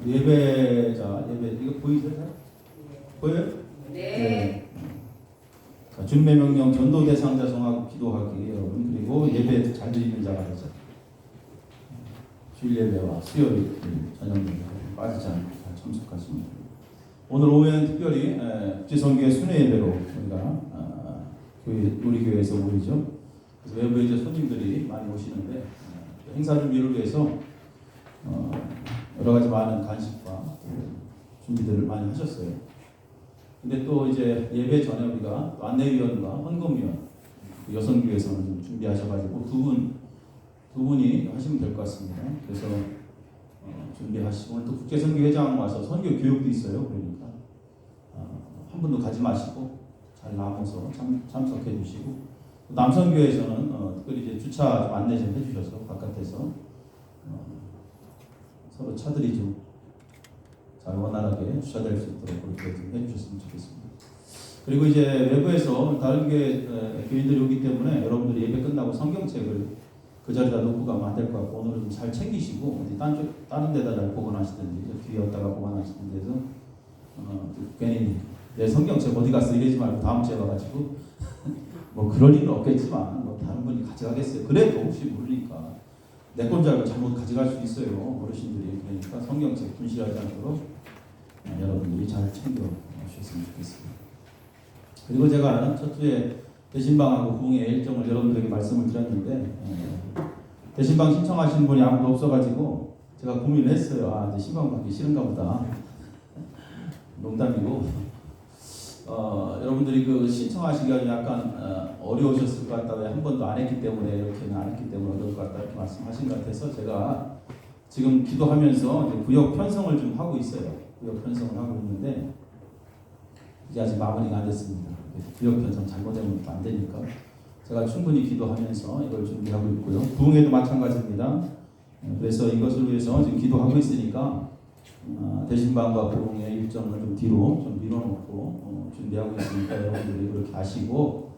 예배 이거 보이세요? 보여요? 네. 자, 주님의 명령 전도 대상자 정하고 기도하기 여러분, 그리고 예배 잘 드리는 자가 되죠. 주일 예배와 수요일 저녁 예배 빠지지 않고 잘 참석하시면 됩니다. 오늘 오후에는 특별히 국제선교회 순회 예배로 우리가 우리 교회에서 모이죠. 그래서 외부에 이제 손님들이 많이 오시는데 행사 준비를 위해서 여러 가지 많은 간식과 준비들을 많이 하셨어요. 근데 또 이제 예배 전에 우리가 또 안내위원과 헌금위원 여성교회에서는 좀 준비하셔가지고 두 분이 하시면 될 것 같습니다. 그래서 준비하시고 오늘 또 국제선교회장 와서 선교 교육도 있어요. 그러니까 한 분도 가지 마시고 잘 남아서 참석해 주시고, 남성교회에서는 특별히 이제 주차 좀 안내 좀 해주셔서 바깥에서 서로 차들이 좀 잘 원활하게 주차될 수 있도록 그렇게 좀 해주셨으면 좋겠습니다. 그리고 이제 외부에서 다른 교인들이 오기 때문에 여러분들이 예배 끝나고 성경책을 그 자리에다 놓고 가면 안 될 것 같고, 오늘은 좀 잘 챙기시고 다른 데다 잘 보관하시든지 뒤에 어디다가 보관하시든지 해서 괜히 내 성경책 어디 갔어 이러지 말고 다음 주에 와가지고 뭐 그럴 일은 없겠지만 뭐 다른 분이 가져가겠어요. 그래도 혹시 모르니까 내 건 줄 알고 잘못 가져갈 수 있어요, 어르신들이. 그러니까 성경책 분실하지 않도록 여러분들이 잘 챙겨 주셨으면 좋겠습니다. 그리고 제가 첫 주에 대신방하고 부흥의 일정을 여러분들에게 말씀을 드렸는데 대신방 신청하시는 분이 아무도 없어가지고 제가 고민을 했어요. 이제 신방 받기 싫은가 보다. 농담이고 여러분들이 그 신청하시기가 약간 어려우셨을 것 같다. 왜 한 번도 안 했기 때문에 이렇게는 안 했기 때문에 어려울 것 같다 이렇게 말씀하신 것 같아서 제가 지금 기도하면서 이제 구역 편성을 좀 하고 있어요. 구역 편성을 하고 있는데 이제 아직 마무리가 안 됐습니다. 구역 편성 잘못되면 안 되니까 제가 충분히 기도하면서 이걸 준비하고 있고요. 부흥회도 마찬가지입니다. 그래서 이것을 위해서 지금 기도하고 있으니까 대신방과 부흥회 일정을 좀 뒤로 좀 밀어놓고 준비하고 있으니까 여러분들이 그렇게 아시고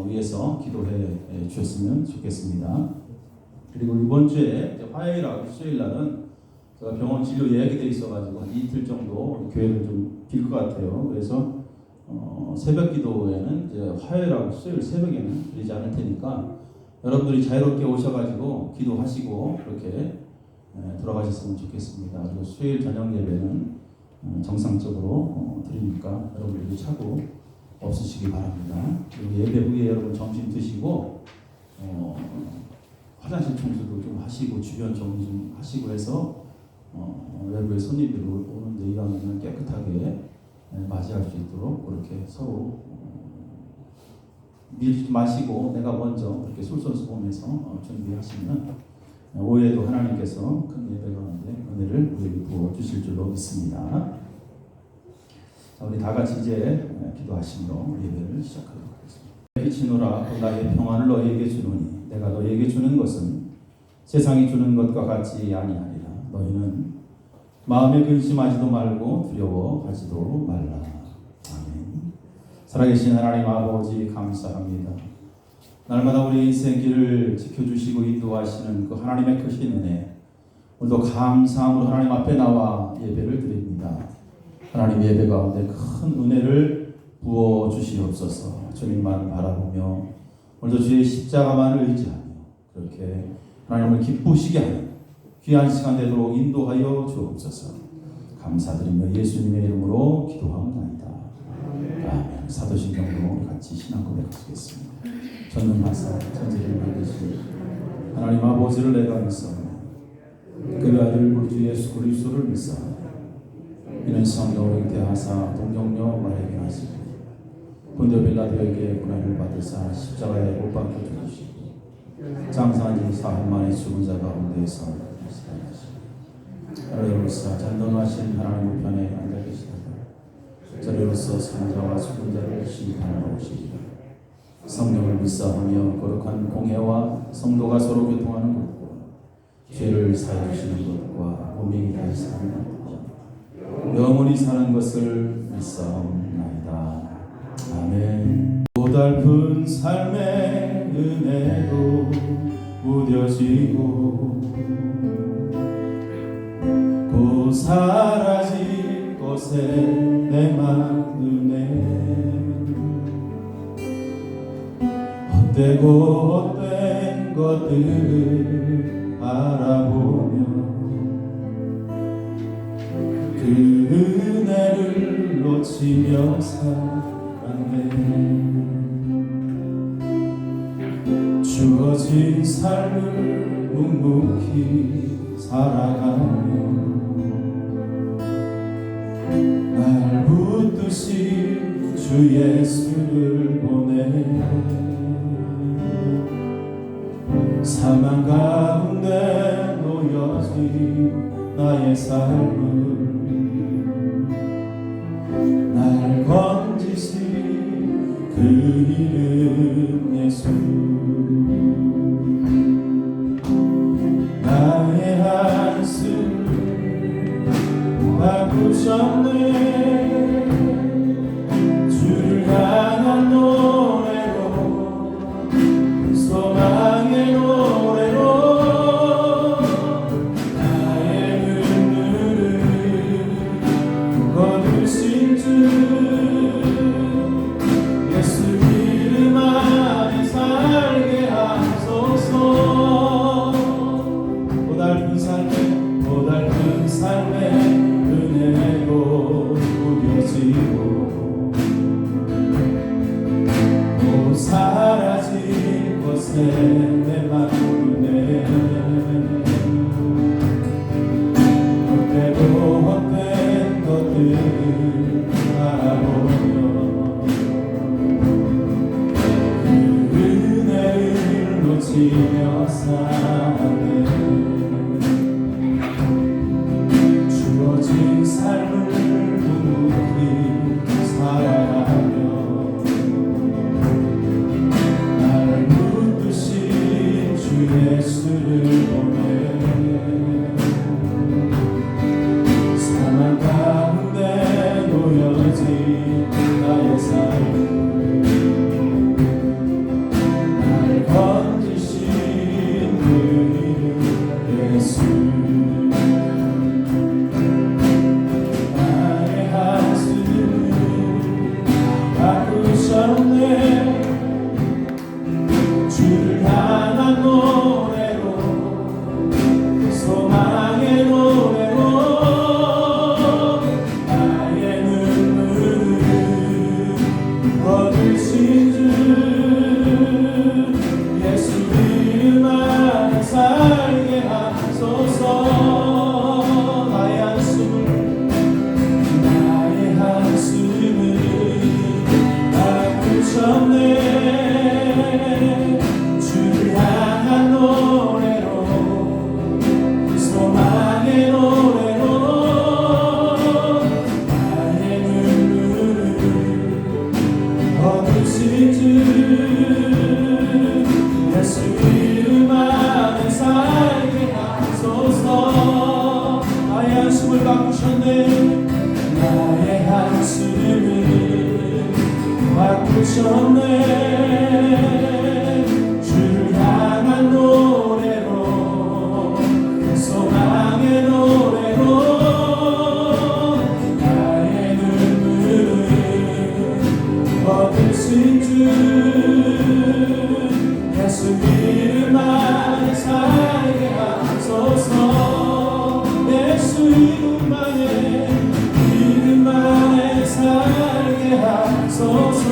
위해서 기도해 주셨으면 좋겠습니다. 그리고 이번 주에 화요일하고 수요일 날은 제가 병원 진료 예약이 돼 있어가지고 한 이틀 정도 교회를 좀 빌 것 같아요. 그래서 새벽 기도에는 이제 화요일하고 수요일 새벽에는 드리지 않을 테니까 여러분들이 자유롭게 오셔가지고 기도하시고 그렇게 돌아가셨으면 좋겠습니다. 그리고 수요일 저녁 예배는 정상적으로 드리니까 여러분들이 착오 없으시기 바랍니다. 그리고 예배 후에 여러분 점심 드시고 화장실 청소도 좀 하시고 주변 정리 좀 하시고 해서 외부의 손님들이 오는데 이왕이면 깨끗하게 맞이할 수 있도록 그렇게 서로 밀지 마시고 내가 먼저 그렇게 솔선수범해서 준비하시면 오후에도 하나님께서 큰 예배를 하는데 은혜를 우리에게 부어주실 줄로 믿습니다. 자, 우리 다 같이 이제 기도하심으로 예배를 시작하도록 하겠습니다. 빛이노라 나의 평안을 너희에게 주노니 내가 너희에게 주는 것은 세상이 주는 것과 같지 아니하리라. 너희는 마음에 근심하지도 말고 두려워하지도 말라. 아멘. 살아계신 하나님 아버지 감사합니다. 날마다 우리 인생길을 지켜주시고 인도하시는 그 하나님의 크신 은혜, 오늘도 감사함으로 하나님 앞에 나와 예배를 드립니다. 하나님 예배 가운데 큰 은혜를 부어주시옵소서. 주님만 바라보며 오늘도 주의 십자가만을 의지하며 그렇게 하나님을 기쁘시게 하는 귀한 시간 되도록 인도하여 주옵소서. 감사드리며 예수님의 이름으로 기도하옵나이다. 아멘. 사도신경으로 같이 신앙 고백하시겠습니다. 전능하사 천지를 만드신 하나님 아버지를 내가 믿사오니 그의 아들 우리 주 예수 그리스도를 믿사오니 이는 성령으로 대하사 동정녀 마리아에게 나시고 본디오 빌라도에게 고난을 받으사 십자가에 못 박혀 죽으시고 장사한 지 사흘 만에 죽은 자 가운데에서 살아나시고 하늘로서 전능하신 하나님 우편에 앉아 계시다가 저리로서 산자와 죽은 자를 심판하러 오시리라. 성령을 믿사하며 거룩한 공회와 성도가 서로 교통하는 것과 죄를 사해 주시는 것과 몸이 다시 사는 것 영원히 사는 것을 믿사옵나이다. 아멘. 고달픈 삶의 은혜도 무뎌지고 사라질 것에 내 마음에 헛되고 헛된 것들을 바라보며 그 은혜를 놓치며 살았네. 주어진 삶을 묵묵히 살아가며 날 붙드신 주 예수를 보내 사망 가운데 놓여진 나의 삶을 날 건지신 그 이름 예수. 나의 한숨 바꾸셨네. 주를 향한 노래로 소망의 노래로 나의 눈물을 거두신 주 예수 이름 안에 살게 하소서. 고달픈 삶에 은혜로 무뎌지고 또 사라질 것에 내 마음에 헛되고 헛된 것들을 바라보며 그 은혜를 놓치며 사네. 주어진 삶을 묵묵히 살아가며 나를 붙드신 주 예수를 보내 사망 가운데 놓여진 나의 삶을 날 건지신 그 이름 예수. 주를 향한 노래로 소망의 노래로 나의 눈물을 거두신 주 예수 이름 안에 살게 하소서. 나의 한숨을 바꾸셨네. 주를 향한 노래로 소망의 노래로 나의 눈물을 거두신 주 예수 이름 안에 살게 하소서. 나의 한숨을 바꾸셨네. 나의 한숨을 바꾸셨네. 주를 향한 노래로 소망의 노래로 나의 눈물을 거두신 주 예수 이름 안에 살게 하소서. 예수 이름 안에 살게 하소서.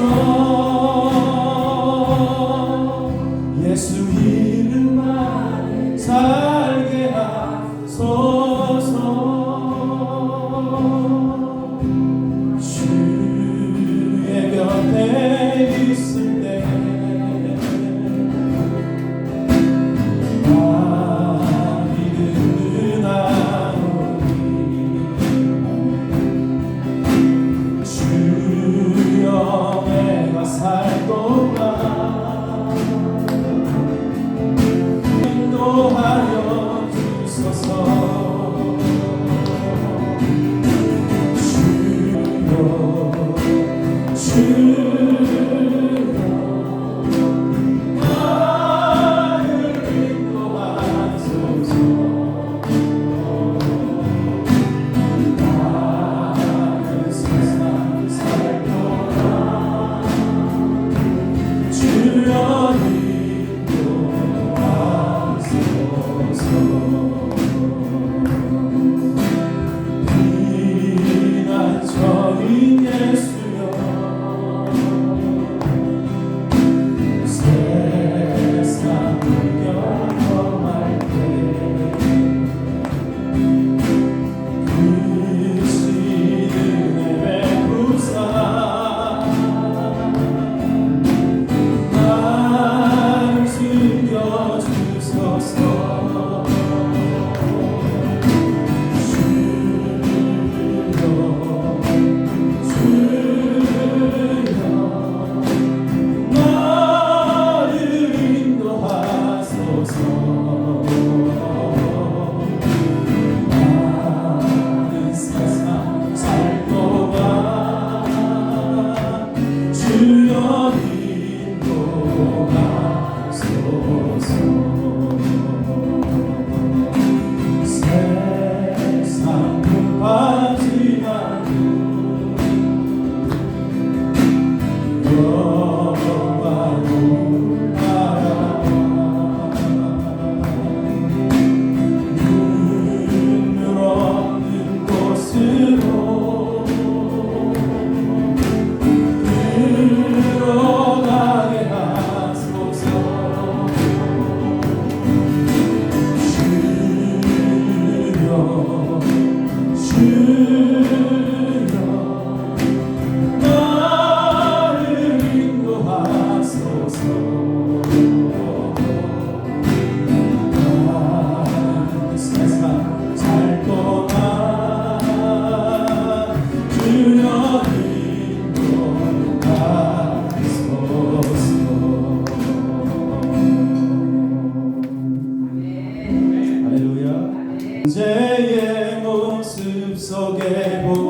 현재의 모습 속에 보이는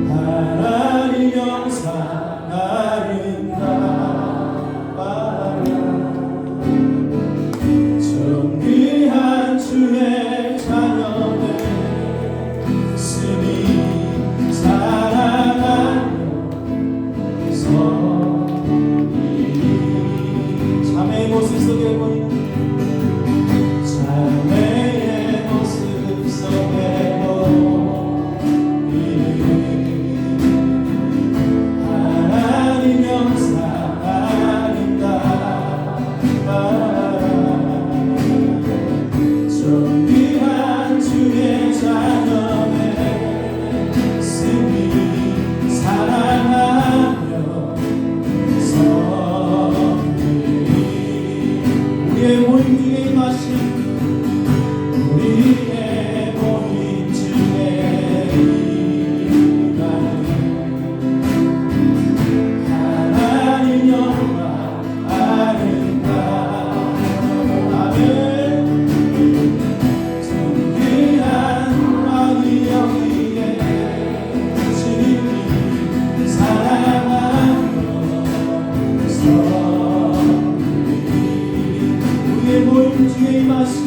하나님 영상 아름다워라. 존귀한 주의 자녀들 스님 사랑하며 자매의 모습 속에 보이는 자매의 모습 속에 보이는 하나님 영상 아름다워라. 존귀한 주의 자녀의 스님 사랑하며 우리의 모임 중에 임하신 우리의 모임 중에 임하는 하나님 영광 아름다운 아멘. 존귀한 왕이 여기에 주님 사랑하며 우리의 모임 중에 임하신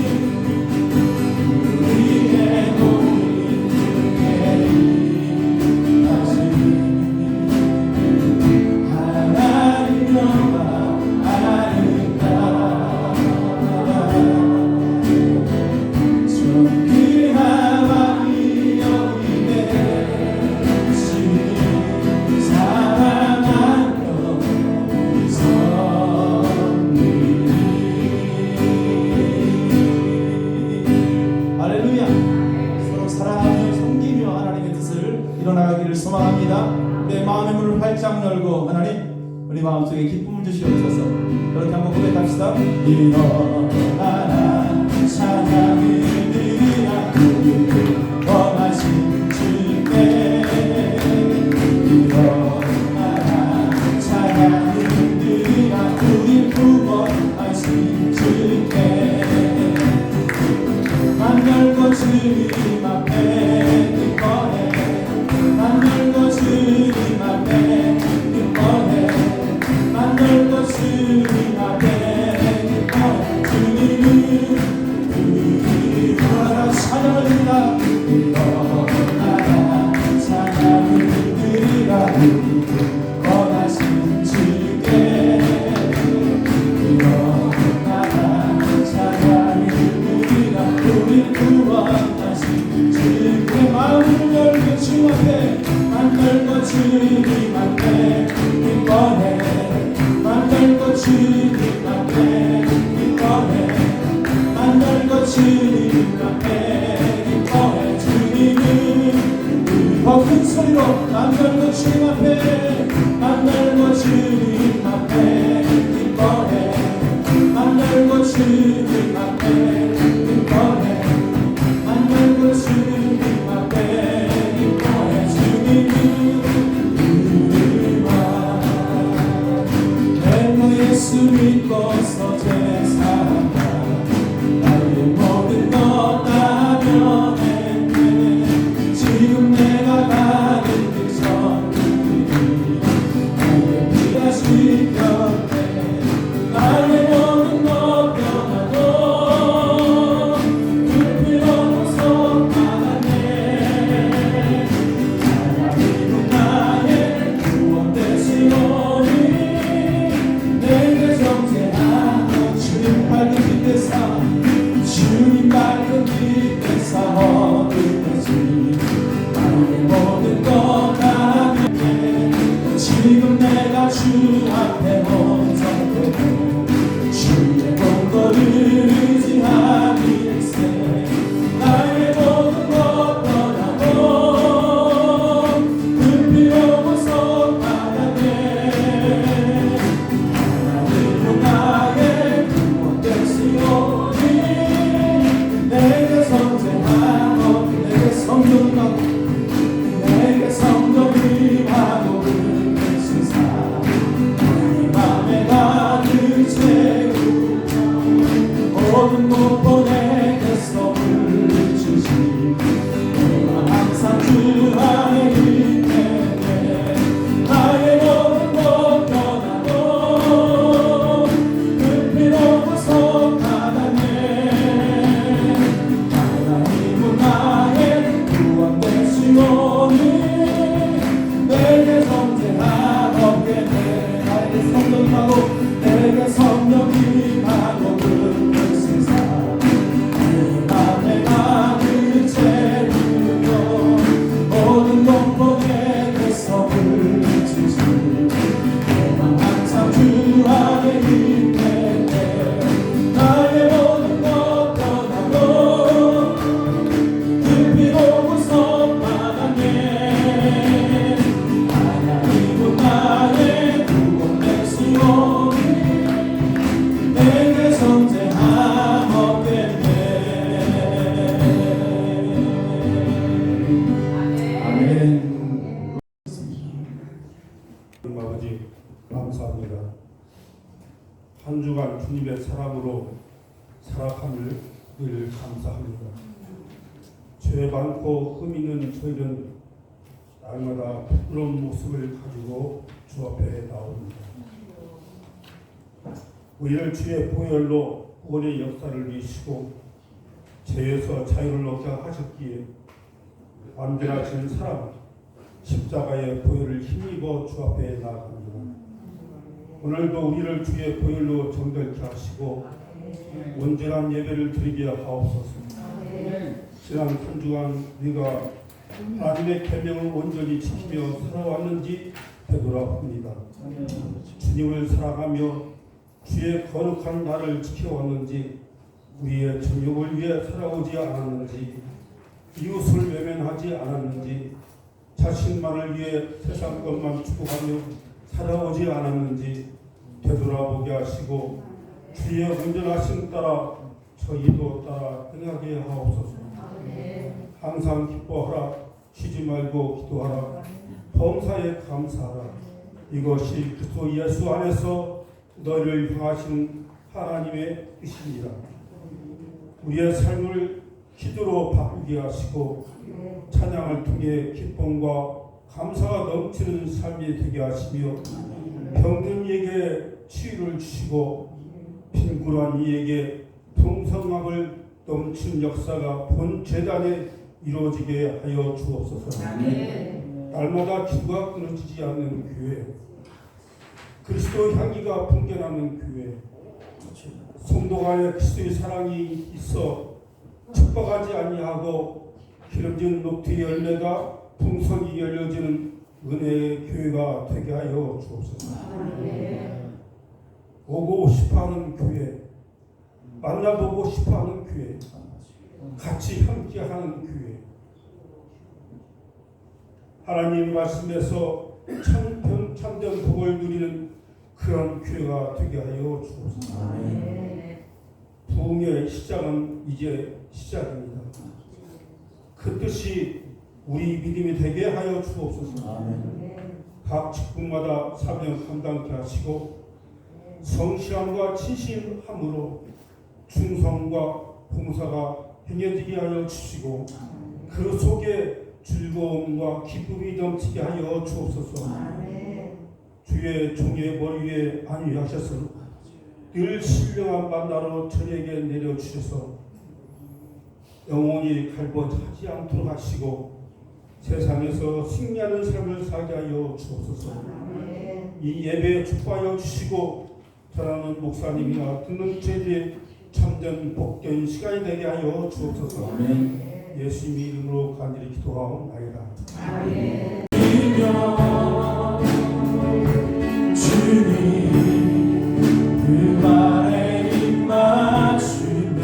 우리의 모임 중에 임하신 하나님 영광 아름다워라. 존귀한 왕이 여기에 주님 사랑하며 할렐루야. 서로 사랑하며 섬기며 하나님의 뜻을 이뤄나가기를 소망합니다. 내 마음의 문을 활짝 열고 하나님 우리 마음속에 기쁨을 주시옵소서. 그렇게 한번 고백합시다. 일어나라 찬양을 드리라 우리를 원하신 주께. 일어나라 찬양을 드리라 우리를 구원하신 주께. 만 열고 주님 앞에 기뻐해. 만 열고 주님 앞에 기뻐해. 만 열고 주님 앞에 기뻐해. 주님은 일어나라 찬양을 드리라. 일어나라 찬양을 드리라 우리를 원하신 주께. 일어나라 찬양을 드리라 우리를 구원하신 주께. 마음을 열고 주님 앞에 만 열고 주님 앞에 기뻐해. 만 열고 주님 앞에 기뻐해. 만 열고 주님 앞에 기뻐해. 주님은 더 큰 소리로 만 열고 주님 앞에 만 열고 주님 앞에 기뻐해. 만 열고 주님 앞에 기뻐해. 만 열고 주님 앞에 기뻐해. 주님은 의와 내 예수 믿고서 제사한다. 나의 모든 것 다 변했네. 지금 내가 가는 길 전길이 나의 피가 은혜를 감사합니다. 죄 많고 흠 있는 저희는 날마다 부끄러운 모습을 가지고 주 앞에 나옵니다. 우리를 주의 보혈로 구원의 역사를 이시고 죄에서 자유를 얻게 하셨기에 완전하신 사람 십자가의 보혈을 힘입어 주 앞에 나아갑니다. 오늘도 우리를 주의 보혈로 정결케 하시고 온전한 예배를 드리게 하옵소서. 지난 한 주간 우리가 하나님의 계명을 온전히 지키며 살아왔는지 되돌아봅니다. 주님을 사랑하며 주의 거룩한 날을 지켜왔는지, 우리의 정욕을 위해 살아오지 않았는지, 이웃을 외면하지 않았는지, 자신만을 위해 세상 것만 추구하며 살아오지 않았는지 되돌아보게 하시고 주의 온전하심 따라 저희도 따라 행하게 하옵소서. 항상 기뻐하라, 쉬지 말고 기도하라, 범사에 감사하라. 이것이 그리스도 예수 안에서 너희를 향하신 하나님의 뜻입니다. 우리의 삶을 기도로 바꾸게 하시고 찬양을 통해 기쁨과 감사가 넘치는 삶이 되게 하시며 병든 이에게 치유를 주시고 빈굴한 이에게 풍성함을 넘친 역사가 본 재단에 이루어지게 하여 주옵소서. 날마다 기도가 끊어지지 않는 교회, 그리스도 향기가 풍겨나는 교회, 성도 간에 그리스도의 사랑이 있어 축복하지 아니하고 기름진 녹티의 열매가 풍성히 열려지는 은혜의 교회가 되게 하여 주옵소서. 오고 싶어하는 교회, 만나보고 싶어하는 교회, 같이 함께하는 교회, 하나님 말씀에서 참된 복을 누리는 그런 교회가 되게 하여 주옵소서. 부흥의 시작은 이제 시작입니다. 그 뜻이 우리 믿음이 되게 하여 주옵소서. 각 직분마다 사명 감당케 하시고 성실함과 진실함으로 충성과 봉사가 행해지게 하여 주시고 그 속에 즐거움과 기쁨이 넘치게 하여 주옵소서. 주의 종의 머리 위에 안위하셔서 늘 신령한 만나로 저에게 내려주셔서 영원히 갈궈하지 않도록 하시고 세상에서 승리하는 삶을 살게 하여 주옵소서. 이 예배에 축복하여 주시고 전하는 목사님이나 듣는 제자의 참된 복된 시간이 되게 하여 주옵소서. 예수님의 이름으로 간절히 기도하옵나이다. 아멘. 주님 그 말에 입 맞추며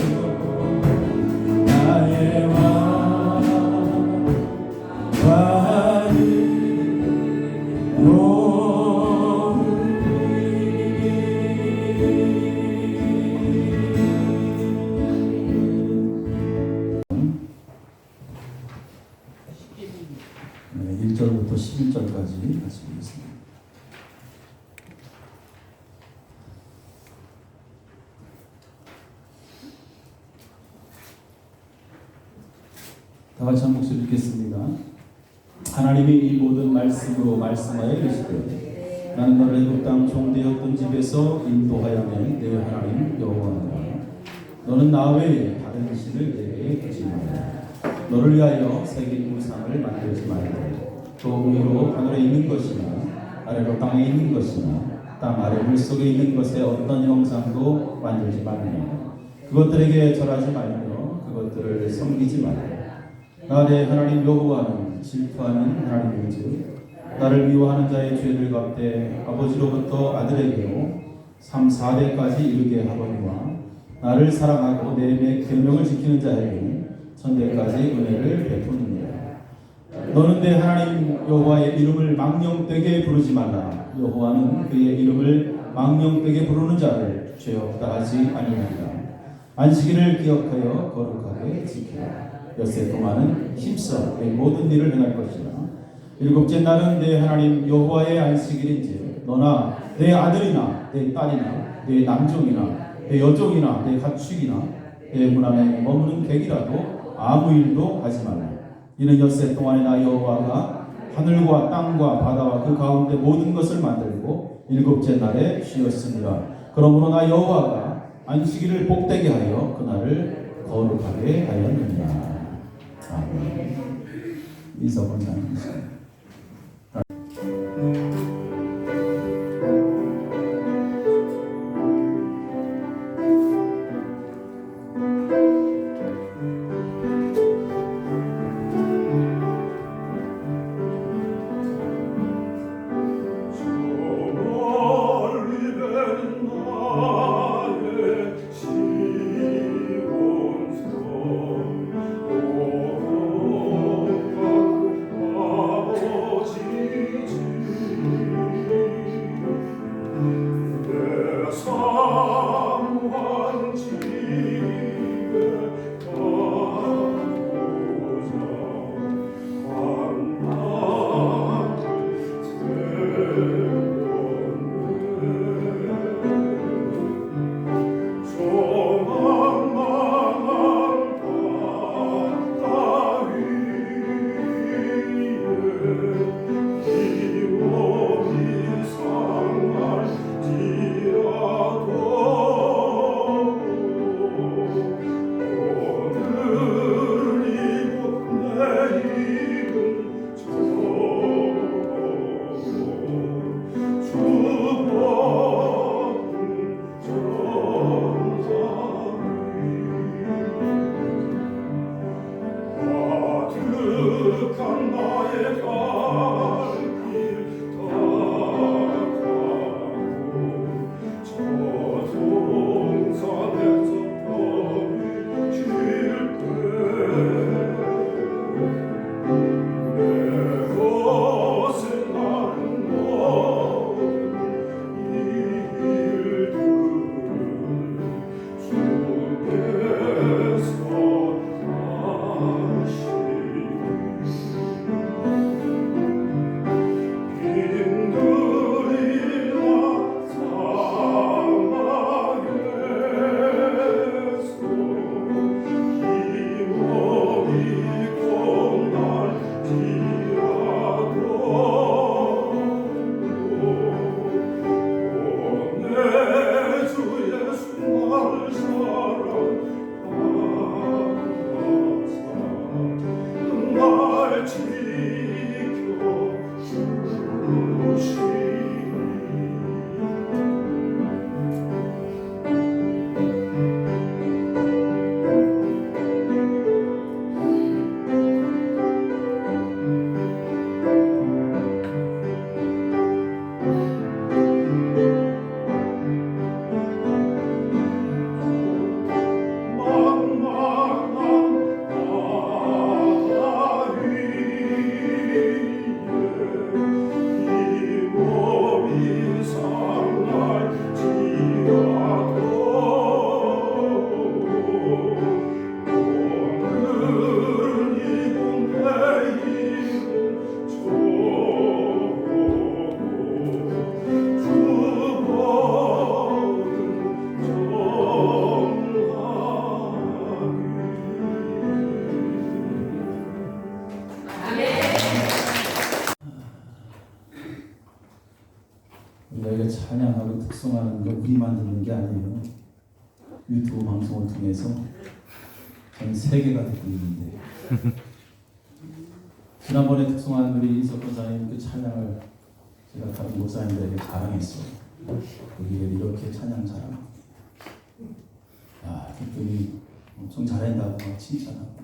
나의 왕과는 네, 1절부터 11절까지 같이 보겠습니다. 다 같이 한 목소리 읽겠습니다. 하나님이 이 모든 말씀으로 말씀하여 이르시되 나는 너를 애굽 땅 종되었던 집에서 인도하여 낸 내 하나님 여호와니라. 너는 나 외에 다른 신을 내게 두지 말라. 너를 위하여 새긴 우상을 만들지 말고 또 위로 하늘에 있는 것이나 아래로 땅에 있는 것이나 땅 아래 물속에 있는 것에 어떤 형상도 만들지 말며 그것들에게 절하지 말며 그것들을 섬기지 말라. 나 내 하나님 여호와는 질투하는 하나님인즉 나를 미워하는 자의 죄를 갚되 아버지로부터 아들에게로 3, 4대까지 이르게 하거니와 나를 사랑하고 내 계명을 지키는 자에게는 천대까지 은혜를 베푸느니라. 너는 내 하나님 여호와의 이름을 망령되게 부르지 말라. 여호와는 그의 이름을 망령되게 부르는 자를 죄 없다 하지 아니하리라. 안식일을 기억하여 거룩하게 지키라. 엿새 동안은 힘써 내 모든 일을 행할 것이라. 일곱째 날은 내 하나님 여호와의 안식일인지 너나 내 아들이나 내 딸이나 내 남종이나 내 여종이나 내 가축이나 문 안에 머무는 객이라도 아무 일도 하지 말라. 이는 엿새 동안에 나 여호와가 하늘과 땅과 바다와 그 가운데 모든 것을 만들고 일곱째 날에 쉬었습니다. 그러므로 나 여호와가 안식일을 복되게 하여 그날을 거룩하게 하였느니라. 아멘. 이서 권사님. 우리가 찬양하고 특송하는 거 우리만 듣는 게 아니에요. 유튜브 방송을 통해서 전 세계가 듣고 있는데 지난번에 특송한 우리 이석 권사님 그 찬양을 제가 다른 목사님들에게 자랑했어요. 우리가 이렇게 찬양 잘하고 기쁨이 엄청 잘한다고 칭찬하고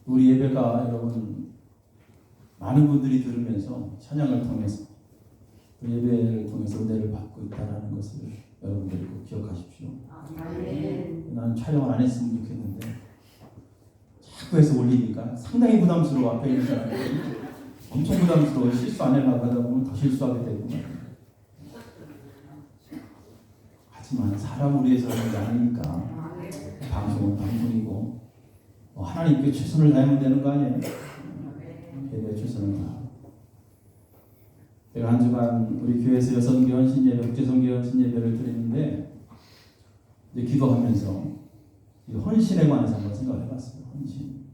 우리 예배가 여러분 많은 분들이 들으면서 찬양을 통해서 그 예배를 통해서 은혜를 받고 있다는 것을 여러분들이 꼭 기억하십시오. 나는 촬영을 안 했으면 좋겠는데 자꾸 해서 올리니까 상당히 부담스러워. 앞에 있는 사람들이 엄청 부담스러워. 실수 안 하려고 하다 보면 더 실수하게 되고 하지만 사람을 위해서 하는 게 아니니까 방송은 방송이고 하나님께 최선을 다하면 되는 거 아니에요? 예배에 최선을 다. 제가 한 주간 우리 교회에서 여성교회 헌신예배, 국제성교회 헌신예배를 드리는데 이제 기도하면서 이 헌신에 관해서 한번 생각을 해봤어요. 헌신.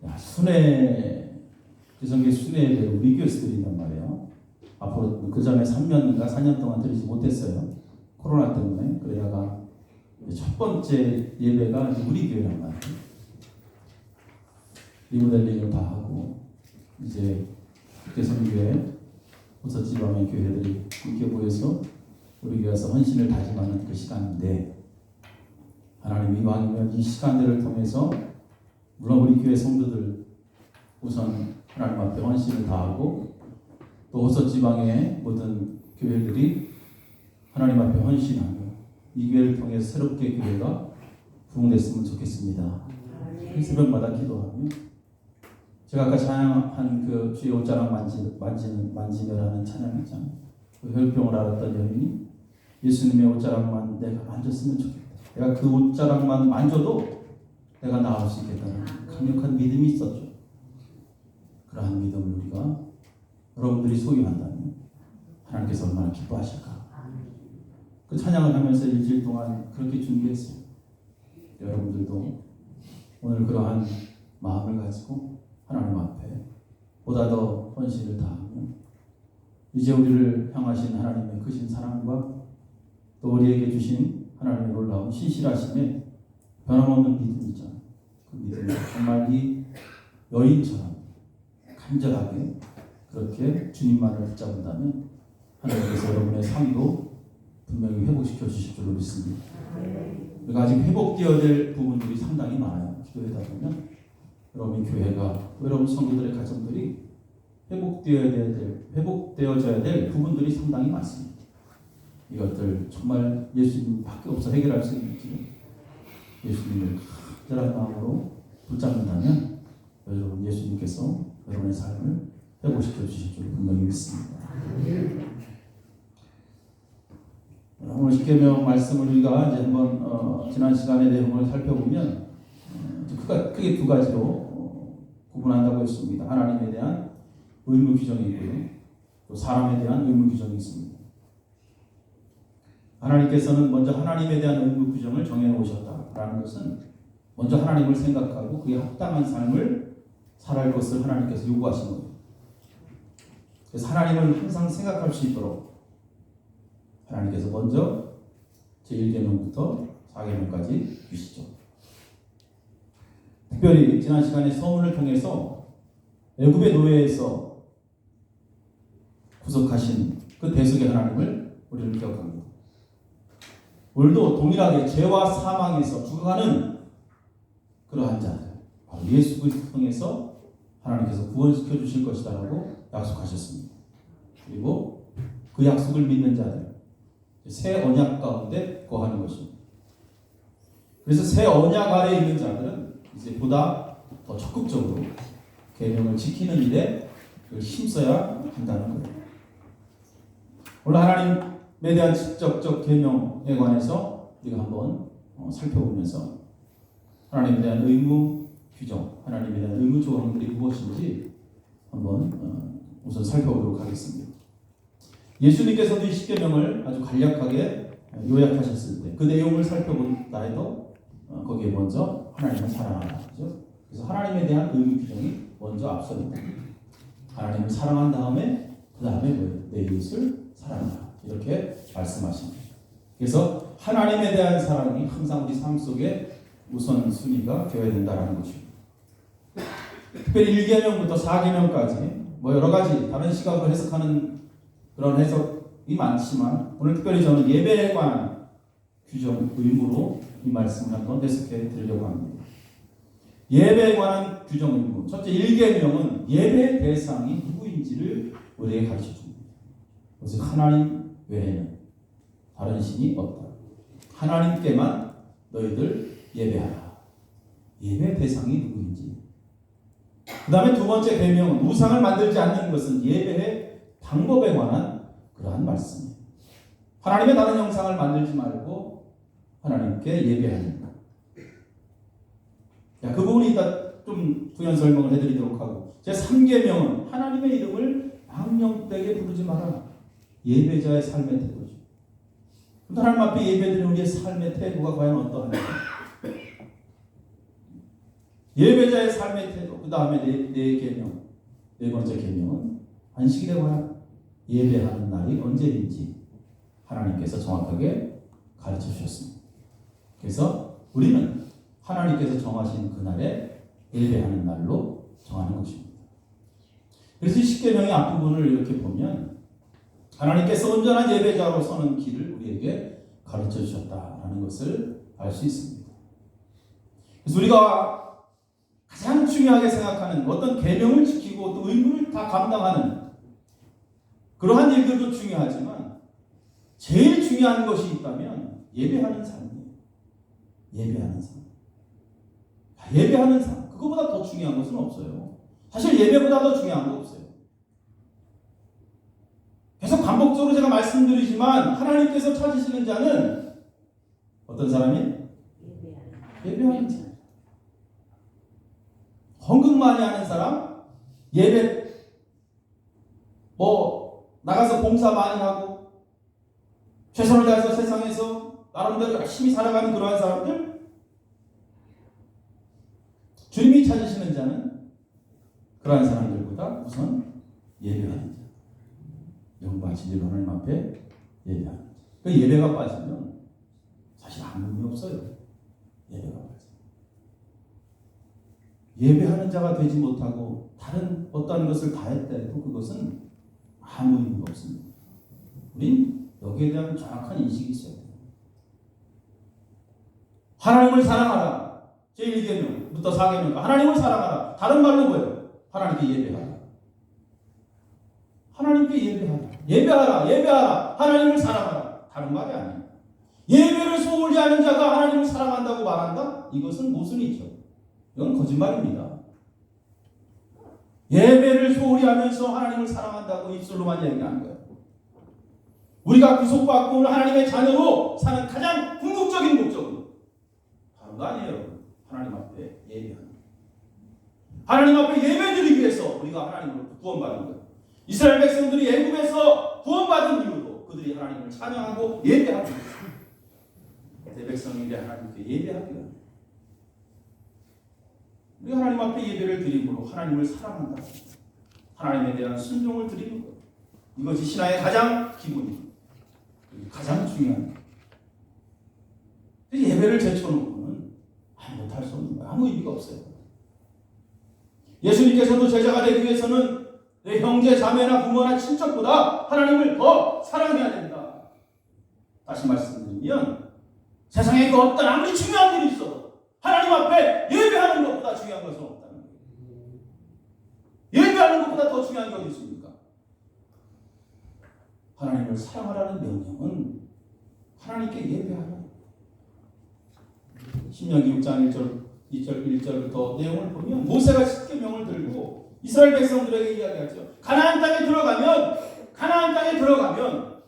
야, 순회, 기성교 순회 예배를 우리 교회에서 드린단 말이에요. 앞으로 그 전에 3년인가 4년 동안 드리지 못했어요. 코로나 때문에. 그러다가 첫 번째 예배가 이제 우리 교회란 말이에요. 리모델링을 다 하고 이제 개성교회, 호서지방의 교회들이 함께 모여서 우리 교회에서 헌신을 다짐하는 그 시간인데, 하나님 이왕이면 이 시간들을 통해서 물론 우리 교회 성도들 우선 하나님 앞에 헌신을 다하고 또 호서지방의 모든 교회들이 하나님 앞에 헌신하며 이 교회를 통해서 새롭게 교회가 부흥됐으면 좋겠습니다. 새벽마다 기도하며 제가 아까 찬양한 그 주의 옷자락 만지며라는 찬양 있잖아요. 그 혈병을 앓았던 여인이 예수님의 옷자락만 내가 만졌으면 좋겠다. 내가 그 옷자락만 만져도 내가 나을 수 있겠다는 강력한 믿음이 있었죠. 그러한 믿음을 우리가 여러분들이 소유한다면 하나님께서 얼마나 기뻐하실까. 그 찬양을 하면서 일주일 동안 그렇게 준비했어요. 여러분들도 오늘 그러한 마음을 가지고 하나님 앞에 보다 더 헌신을 다하며 이제 우리를 향하신 하나님의 크신 사랑과 또 우리에게 주신 하나님의 놀라운 신실하심에 변함없는 믿음이죠. 그 믿음을 정말 이 여인처럼 간절하게 그렇게 주님만을 붙잡는다면 하나님께서 여러분의 삶도 분명히 회복시켜 주실 줄로 믿습니다. 우리가 아직 회복되어야 될 부분들이 상당히 많아요. 기도하다 보면 여러분 교회가, 여러분 성도들의 가정들이 회복되어져야 될 부분들이 상당히 많습니다. 이것들 정말 예수님밖에 없어 해결할 수 있는지 예수님을 간절한 마음으로 붙잡는다면 여러분 예수님께서 여러분의 삶을 회복시켜 주실 줄 분명히 믿습니다. 오늘 십계명 말씀을 우리가 이제 한번 지난 시간의 내용을 살펴보면 크게 두 가지로 구분한다고 했습니다. 하나님에 대한 의무 규정이 있고요, 또 사람에 대한 의무 규정이 있습니다. 하나님께서는 먼저 하나님에 대한 의무 규정을 정해놓으셨다라는 것은 먼저 하나님을 생각하고 그에 합당한 삶을 살아갈 것을 하나님께서 요구하신 거예요. 그래서 하나님을 항상 생각할 수 있도록 하나님께서 먼저 제1계명부터 4계명까지 주시죠. 특별히 지난 시간에 서문을 통해서 애굽의 노예에서 구속하신 그 대속의 하나님을 우리는 기억합니다. 오늘도 동일하게 죄와 사망에서 죽어가는 그러한 자들, 바로 예수 그리스도를 통해서 하나님께서 구원시켜 주실 것이다라고 약속하셨습니다. 그리고 그 약속을 믿는 자들, 새 언약 가운데 거하는 것입니다. 그래서 새 언약 아래에 있는 자들은 이제 보다 더 적극적으로 계명을 지키는 일에 힘써야 한다는 거예요. 오늘 하나님에 대한 직접적 계명에 관해서 우리가 한번 살펴보면서 하나님에 대한 의무 규정, 하나님에 대한 의무 조항들이 무엇인지 한번 우선 살펴보도록 하겠습니다. 예수님께서도 이 십계명을 아주 간략하게 요약하셨을 때 그 내용을 살펴본다 해도 거기에 먼저 하나님을 사랑하라, 그죠? 그래서 하나님에 대한 의무 규정이 먼저 앞섭니다. 하나님을 사랑한 다음에 그 다음에 뭐예요? 내 이웃을 사랑하라, 이렇게 말씀하십니다. 그래서 하나님에 대한 사랑이 항상 우리 삶 속에 우선순위가 되어야 된다는 것입니다. 특별히 1계명부터 4계명까지 뭐 여러 가지 다른 시각으로 해석하는 그런 해석이 많지만 오늘 특별히 저는 예배에 관한 규정 의무로 이 말씀을 한번 해석해 드리려고 합니다. 예배에 관한 규정 의무. 첫째 1계명은 예배 대상이 누구인지를 우리에게 가르쳐 줍니다. 그래서 하나님 외에는 다른 신이 없다. 하나님께만 너희들 예배하라. 예배 대상이 누구인지. 그 다음에 두 번째 계명은 우상을 만들지 않는 것은 예배의 방법에 관한 그러한 말씀이에요. 하나님의 다른 형상을 만들지 말고 하나님께 예배하는 것. 그 부분이 이따 좀 부연 설명을 해드리도록 하고, 제 3계명은 하나님의 이름을 망령되게 부르지 마라. 예배자의 삶의 태도죠. 하나님 앞에 예배드리는 우리의 삶의 태도가 과연 어떠한가? 예배자의 삶의 태도, 그 다음에 네 계명, 네 번째 계명은 안식일에 관한 예배하는 날이 언제인지 하나님께서 정확하게 가르쳐 주셨습니다. 그래서 우리는 하나님께서 정하신 그날에 예배하는 날로 정하는 것입니다. 그래서 10계명의 앞부분을 이렇게 보면 하나님께서 온전한 예배자로 서는 길을 우리에게 가르쳐 주셨다라는 것을 알 수 있습니다. 그래서 우리가 가장 중요하게 생각하는 어떤 계명을 지키고 또 의무를 다 감당하는 그러한 일들도 중요하지만 제일 중요한 것이 있다면 예배하는 삶이에요. 예배하는 삶. 예배하는 삶. 그거보다 더 중요한 것은 없어요. 사실 예배보다 더 중요한 거 없어요. 계속 반복적으로 제가 말씀드리지만 하나님께서 찾으시는 자는 어떤 사람이? 예배하는 사람. 헌금 많이 하는 사람, 예배 나가서 봉사 많이 하고 최선을 다해서 세상에서 나름대로 열심히 살아가는 그러한 사람들, 주님이 찾으시는 자는 그러한 사람들보다 우선 예배하는 자, 영과 진리로 하나님 앞에 예배하는 자. 그 예배가 빠지면 사실 아무 의미 없어요. 예배가 빠지면 예배하는 자가 되지 못하고 다른 어떠한 것을 다 했다 해도 그것은 아무 의미가 없습니다. 우린 여기에 대한 정확한 인식이 있어야 돼요. 하나님을 사랑하라. 제1계명부터 4계명. 하나님을 사랑하라. 다른 말로 뭐예요? 하나님께 예배하라. 하나님께 예배하라. 예배하라. 예배하라. 하나님을 사랑하라. 다른 말이 아니에요. 예배를 소홀히 하는 자가 하나님을 사랑한다고 말한다? 이것은 모순이죠. 이건 거짓말입니다. 예배를 소홀히 하면서 하나님을 사랑한다고 입술로만 얘기하는 거예요. 우리가 구속받고 오늘 하나님의 자녀로 사는 가장 궁극적인 목적은 다른 거 아니에요. 하나님 앞에 예배하는 거예요. 하나님 앞에 예배드리기 위해서 우리가 하나님으로부터 구원받은 거예요. 이스라엘 백성들이 애굽에서 구원받은 이유도 그들이 하나님을 찬양하고 예배하는 거예요. 내 백성인데 하나님께 예배하기 위해 우리가 하나님 앞에 예배를 드림으로 하나님을 사랑한다. 하나님에 대한 순종을 드리는 것. 이것이 신앙의 가장 기본입니다. 가장 중요한 것. 예배를 제쳐놓고는 아무것도 할 수 없는 거예요. 아무 의미가 없어요. 예수님께서도 제자가 되기 위해서는 내 형제, 자매나 부모나 친척보다 하나님을 더 사랑해야 된다. 다시 말씀드리면 세상에 그 어떤 아무리 중요한 일이 있어도 하나님 앞에 예배하는 것보다 중요한 것은 없다는 거예요. 예배하는 것보다 더 중요한 게 어디 있습니까? 하나님을 사랑하라는 명령은 하나님께 예배하라. 신명기 6장 1절부터 내용을 보면 모세가 10계명을 들고 이스라엘 백성들에게 이야기하죠. 가나안 땅에 들어가면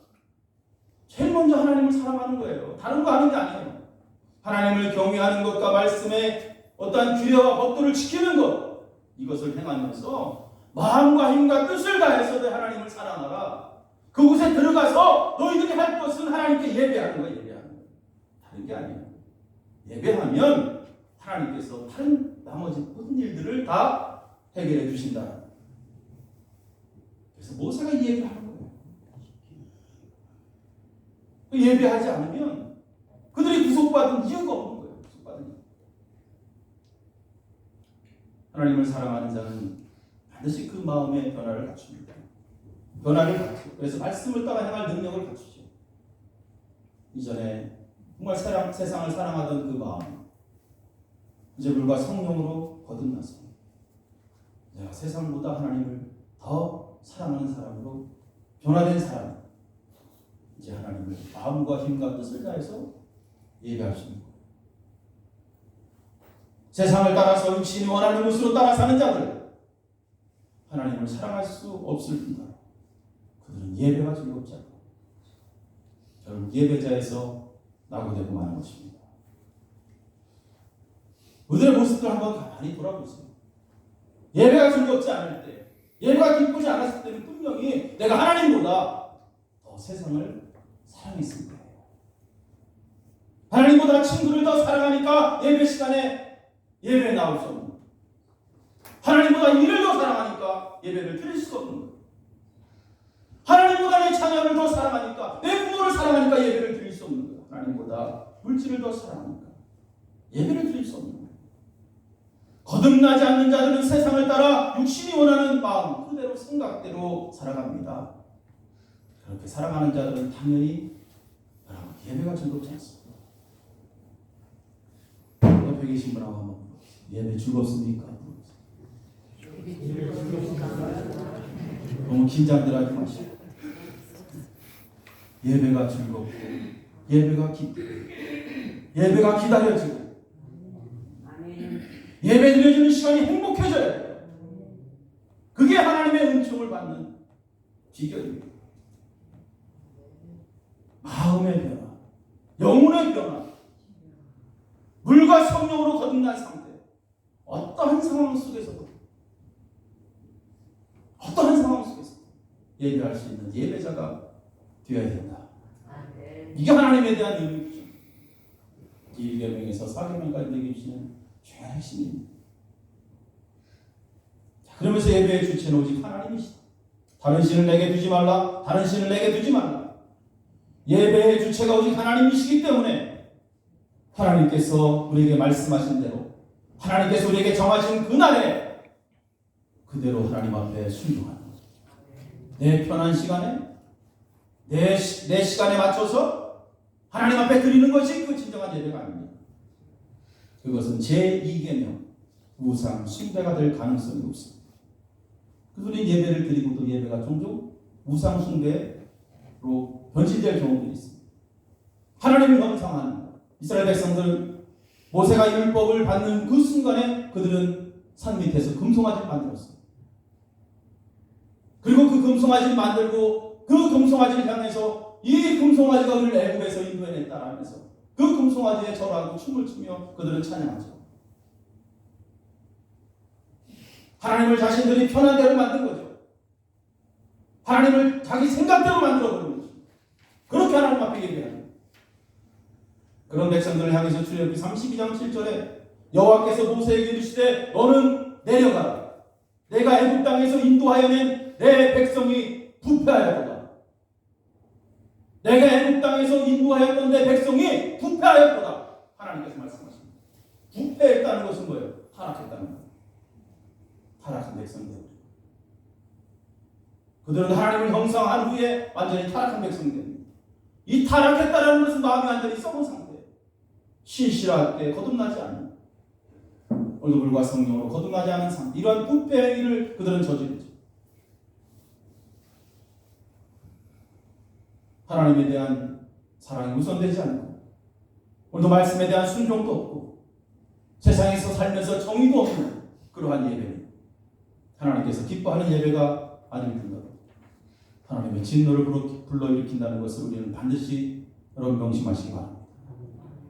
제일 먼저 하나님을 사랑하는 거예요. 다른 거 하는 게 아니에요. 하나님을 경외하는 것과 말씀의 어떠한 규례와 법도를 지키는 것, 이것을 행하면서 마음과 힘과 뜻을 다해서 하나님을 사랑하라. 그곳에 들어가서 너희들이 할 것은 하나님께 예배하는 거예요. 예배하는 거예요. 다른 게 아니에요. 예배하면 하나님께서 다른 나머지 모든 일들을 다 해결해 주신다. 그래서 모세가 이 얘기를 하는 거예요. 예배하지 않으면 그들이 구속받은 이유가 없는 거예요. 구속받은 이유. 하나님을 사랑하는 자는 반드시 그 마음의 변화를 갖춥니다. 변화를 갖추고 그래서 말씀을 따라 행할 능력을 갖추죠. 이전에 정말 세상을 사랑하던 그 마음 이제 불과 성령으로 거듭나서 내가 세상보다 하나님을 더 사랑하는 사람으로 변화된 사람, 이제 하나님을 마음과 힘과 뜻을 다해서 예배할 수 있는 거예요. 세상을 따라서 육신이 원하는 것으로 따라 사는 자들, 하나님을 사랑할 수 없을 뿐더러 그들은 예배가 즐겁지 않고 결국 예배자에서 낙오되고 마는 것입니다. 그들의 모습들 한번 가만히 돌아보세요. 예배가 즐겁지 않을 때, 예배가 기쁘지 않았을 때는 분명히 내가 하나님보다 더 세상을 사랑했을 거예요. 하나님보다 친구를 더 사랑하니까 예배 시간에 예배에 나올 수 없는 거예요. 하나님보다 이를 더 사랑하니까 예배를 드릴 수가 없는 거예요. 하나님보다 내 자녀를 더 사랑하니까, 내 부모를 사랑하니까 예배를 드릴 수 없는 거예요. 하나님보다 물질을 더 사랑하니까 예배를 드릴 수 없는 거예요. 거듭나지 않는 자들은 세상을 따라 육신이 원하는 마음 그대로 생각대로 살아갑니다. 그렇게 살아가는 자들은 당연히 예배가 즐겁지 않습니다. 옆에 계신 분하고 한번 예배 즐겁습니까? 너무 긴장들 하지 마시고 예배가 즐겁고 예배가 기쁘고 예배가 기다려지고 예배 드려지는 시간이 행복해져야 돼요. 그게 하나님의 은총을 받는 비결입니다. 마음의 변화, 영혼의 변화, 물과 성령으로 거듭난 상태, 어떠한 상황 속에서도 예배할 수 있는 예배자가 되어야 된다. 이게 하나님에 대한 의미죠. 1계명에서 4계명까지 내게 주시는 중요한 핵심입니다. 그러면서 예배의 주체는 오직 하나님이시다. 다른 신을 내게 두지 말라. 다른 신을 내게 두지 말라. 예배의 주체가 오직 하나님이시기 때문에 하나님께서 우리에게 말씀하신 대로, 하나님께서 우리에게 정하신 그날에 그대로 하나님 앞에 순종하는 거죠. 내 편한 시간에 내 시간에 맞춰서 하나님 앞에 드리는 것이 그 진정한 예배가 아닙니다. 그것은 제2계명 우상 숭배가 될 가능성이 없습니다. 그들이 예배를 드리고도 예배가 종종 우상 숭배로 변질될 경우도 있습니다. 하나님을 형상하는 이스라엘 백성들은 모세가 율법을 받는 그 순간에 그들은 산 밑에서 금송아지를 만들었습니다. 그리고 그 금송아지를 만들고 그 금송아지를 향해서 이 금송아지가 우리를 애굽에서 인도해냈다라면서 그 금송아지에 절하고 춤을 추며 그들은 찬양하죠. 하나님을 자신들이 편한 대로 만든 거죠. 하나님을 자기 생각대로 만들어버린 거죠. 그렇게 하나님 앞에 얘기합니다. 그런 백성들을 향해서 출애굽기 32장 7절에 여호와께서 모세에게 이르시되 너는 내려가라. 내가 애굽 땅에서 인도하여 낸 내 백성이 부패하였도다. 내가 애굽 땅에서 인도하였던 내 백성이 부패하였도다. 하나님께서 말씀하십니다. 부패했다는 것은 뭐예요? 타락했다는 거예요. 타락한 백성들. 그들은 하나님을 형상한 후에 완전히 타락한 백성들입니다. 이 타락했다는 것은 마음이 완전히 썩은 상태. 신실할 때 거듭나지 않는, 얼굴과 성령으로 거듭나지 않은 상태. 이러한 부패 행위를 그들은 저지르죠. 하나님에 대한 사랑이 우선되지 않고, 오늘도 말씀에 대한 순종도 없고, 세상에서 살면서 정의도 없는 그러한 예배. 하나님께서 기뻐하는 예배가 아닙니다. 하나님의 진노를 불러일으킨다는 것을 우리는 반드시 여러분 명심하시기 바랍니다.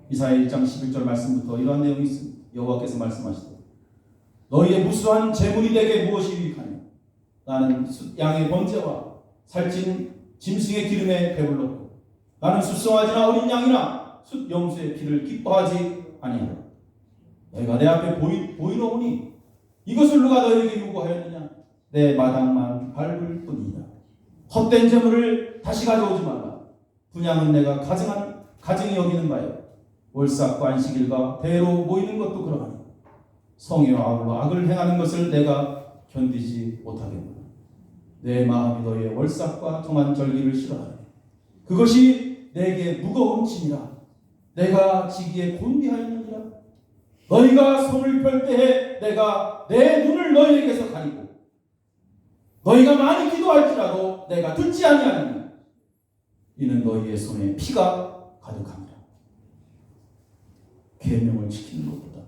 이사야 1장 11절 말씀부터 이러한 내용이 있습니다. 여호와께서 말씀하시되 너희의 무수한 재물이 내게 무엇이 유익하냐. 나는 양의 번제와 살찐 짐승의 기름에 배불렀고 나는 숫송아지나 어린 양이나 숫 염소의 피를 기뻐하지 아니하라. 너희가 내 앞에 보이노니 이것을 누가 너희에게 요구하였느냐. 내 마당만 밟을 뿐이다. 헛된 재물을 다시 가져오지 말라. 분양은 내가 가증히 여기는 바요. 월삭과 안식일과 대로 모이는 것도 그러하니 성의와 악으로 악을 행하는 것을 내가 견디지 못하겠노라. 내 마음이 너희의 월삭과 정한 절기를 싫어하네. 그것이 내게 무거운 짐이라. 내가 지기에 곤비하였느니라. 너희가 손을 펼 때에 내가 내 눈을 너희에게서 가리고 너희가 많이 기도할지라도 내가 듣지 아니하느니 이는 너희의 손에 피가 가득합니다. 계명을 지키는 것보다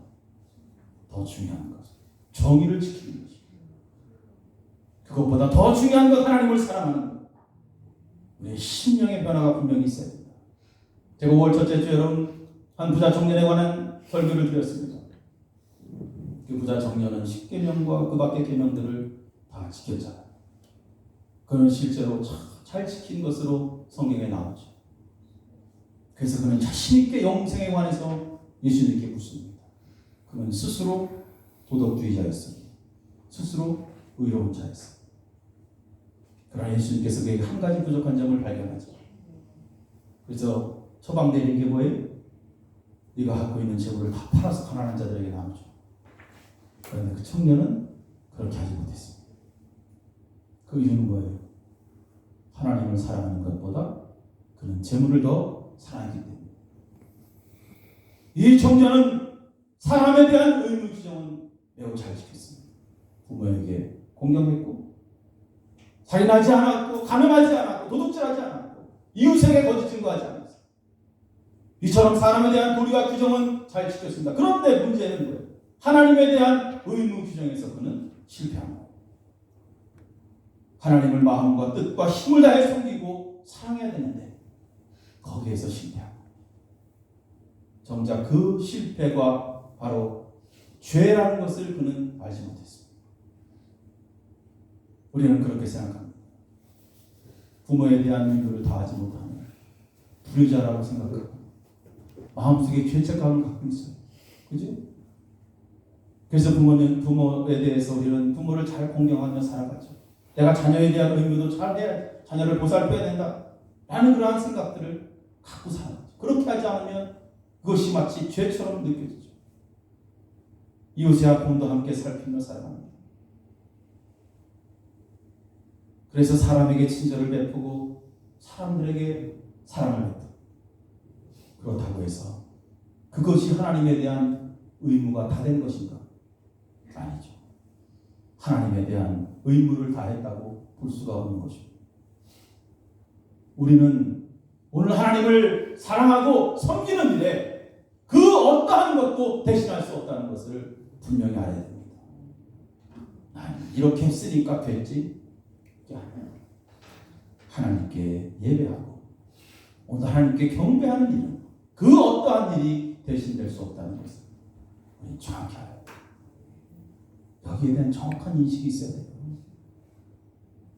더 중요한 것, 정의를 지키는 것입니다. 그것보다 더 중요한 것, 하나님을 사랑하는 것. 우리의 심령의 변화가 분명히 있어야 됩니다. 제가 5월 첫째 주 여러분 한 부자 청년에 관한 설교를 드렸습니다. 그 부자 청년은 10계명과 그 밖의 계명들을 다 지켰잖아요. 그는 실제로 잘 지킨 것으로 성경에 나오죠. 그래서 그는 자신있게 영생에 관해서 예수님께 묻습니다. 그는 스스로 도덕주의자였습니다. 스스로 의로운 자였어. 그러나 예수님께서 그에게 한 가지 부족한 점을 발견하죠. 그래서 처방되는 게 뭐예요? 네가 갖고 있는 재물을 다 팔아서 가난한 자들에게 나눠줘. 그런데 그 청년은 그렇게 하지 못했습니다. 그 이유는 뭐예요? 하나님을 사랑하는 것보다 그는 재물을 더 사랑했기 때문에. 이 청년은 사람에 대한 의무 규정은 매우 잘 지켰습니다. 부모에게 공경했고, 살인하지 않았고, 가늠하지 않았고, 도둑질하지 않았고, 이웃에게 거짓 증거하지 않았어요. 이처럼 사람에 대한 도리와 규정은 잘 지켰습니다. 그런데 문제는 뭐예요? 하나님에 대한 의무 규정에서 그는 실패합니다. 하나님을 마음과 뜻과 힘을 다해 섬기고 사랑해야 되는데 거기에서 실패합니다. 정작 그 실패가 바로 죄라는 것을 그는 알지 못했습니다. 우리는 그렇게 생각합니다. 부모에 대한 의무를 다하지 못하면 불효자라고 생각하고 마음속에 죄책감을 갖고 있어요. 그죠? 그래서 부모에 대해서 우리는 부모를 잘 공경하며 살아가죠. 내가 자녀에 대한 의무도 잘 해야, 자녀를 보살펴야 된다 라는 그러한 생각들을 갖고 살아가죠. 그렇게 하지 않으면 그것이 마치 죄처럼 느껴지죠. 이웃의 아픔도 함께 살피며 살아갑니다. 그래서 사람에게 친절을 베푸고 사람들에게 사랑을 베푸고, 그렇다고 해서 그것이 하나님에 대한 의무가 다 된 것인가? 아니죠. 하나님에 대한 의무를 다했다고 볼 수가 없는 것입니다. 우리는 오늘 하나님을 사랑하고 섬기는 일에 그 어떠한 것도 대신할 수 없다는 것을 분명히 알아야 됩니다. 나는 이렇게 했으니까 됐지. 하나님께 예배하고 오늘 하나님께 경배하는 일은 그 어떠한 일이 대신될 수 없다는 것을 우리 정확히 알아야 돼요. 여기에 대한 정확한 인식이 있어야 돼요.